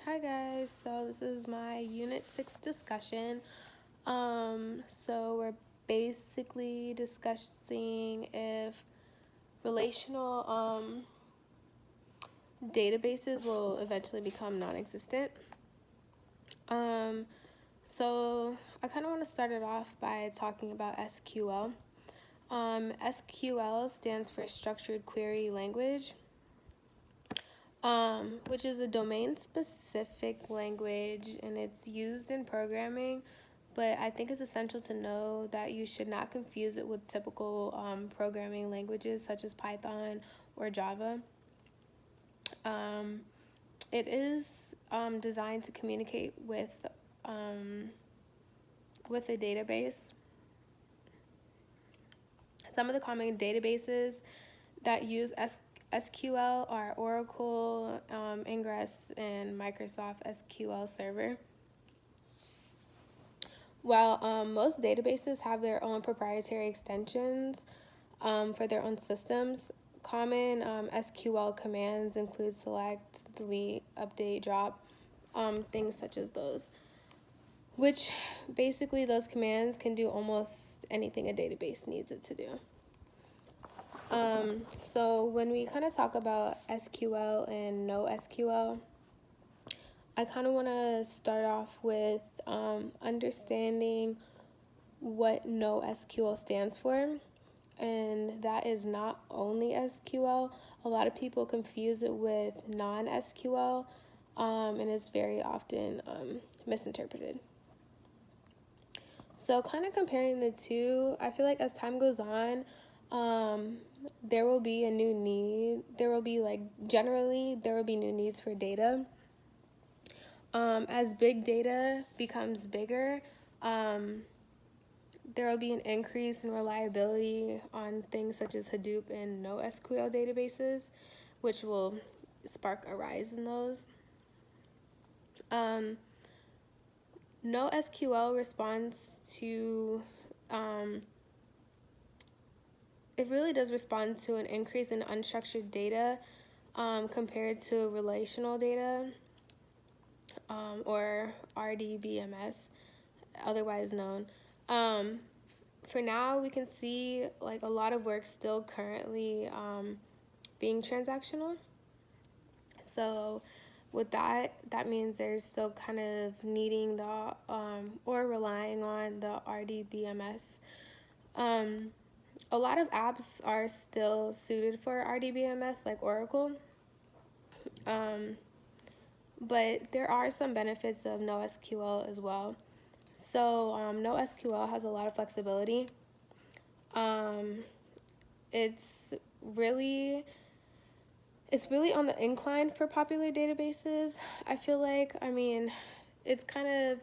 Hi guys, so this is my Unit 6 discussion. So we're basically discussing if relational databases will eventually become non-existent. So I kind of want to start it off by talking about SQL. SQL stands for Structured Query Language. Which is a domain-specific language, and it's used in programming, but I think it's essential to know that you should not confuse it with typical programming languages such as Python or Java. It is designed to communicate with a database. Some of the common databases that use SQL are Oracle, Ingress, and Microsoft SQL Server. While most databases have their own proprietary extensions for their own systems, common SQL commands include select, delete, update, drop, things such as those, which basically those commands can do almost anything a database needs it to do. So when we kind of talk about SQL and NoSQL, I kind of want to start off with understanding what NoSQL stands for, and that is not only SQL. A lot of people confuse it with non-SQL, and it's very often misinterpreted. So kind of comparing the two, I feel like as time goes on, there will be a new need. There will be generally new needs for data. As big data becomes bigger, there will be an increase in reliability on things such as Hadoop and NoSQL databases, which will spark a rise in those. NoSQL responds to, it really does respond to an increase in unstructured data compared to relational data, or RDBMS, otherwise known. For now, we can see a lot of work still currently being transactional. So with that means there's still kind of needing the or relying on the RDBMS. A lot of apps are still suited for RDBMS, like Oracle. But there are some benefits of NoSQL as well. So NoSQL has a lot of flexibility. It's really on the incline for popular databases. I feel like, it's kind of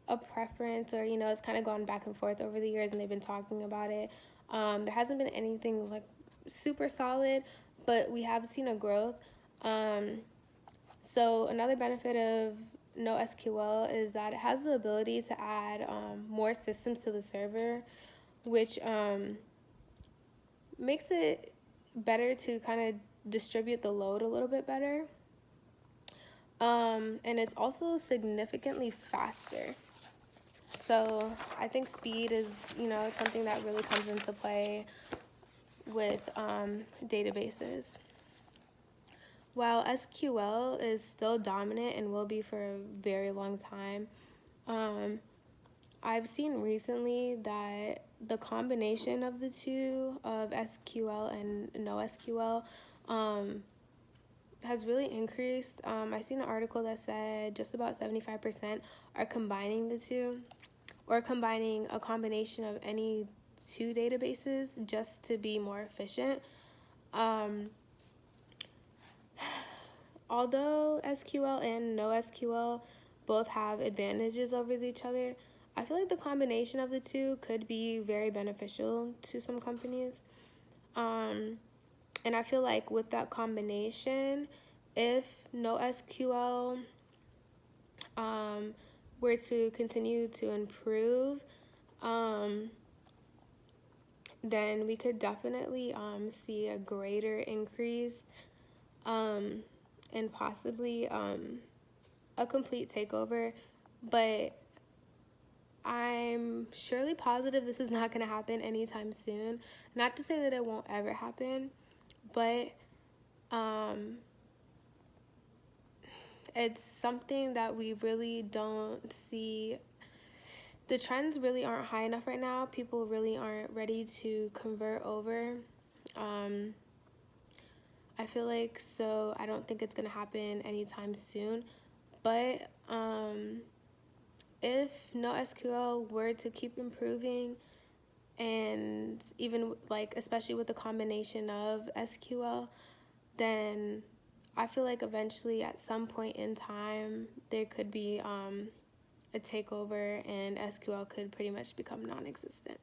a preference, or it's kind of gone back and forth over the years, and they've been talking about it. There hasn't been anything super solid, but we have seen a growth. So another benefit of NoSQL is that it has the ability to add more systems to the server, which makes it better to kind of distribute the load a little bit better. And it's also significantly faster. So I think speed is, something that really comes into play with databases. While SQL is still dominant and will be for a very long time, I've seen recently that the combination of the two, of SQL and NoSQL, has really increased. I seen an article that said just about 75% are combining the two, or combining a combination of any two databases just to be more efficient. Although SQL and NoSQL both have advantages over each other, I feel like the combination of the two could be very beneficial to some companies. And I feel like with that combination, if NoSQL were to continue to improve, then we could definitely see a greater increase and possibly a a complete takeover, but I'm surely positive this is not going to happen anytime soon. Not to say that it won't ever happen, but it's something that we really don't see. The trends really aren't high enough right now. People really aren't ready to convert over. I feel like, so I don't think it's going to happen anytime soon. But if NoSQL were to keep improving, and even like especially with the combination of SQL, then I feel like eventually at some point in time there could be a takeover and SQL could pretty much become non-existent.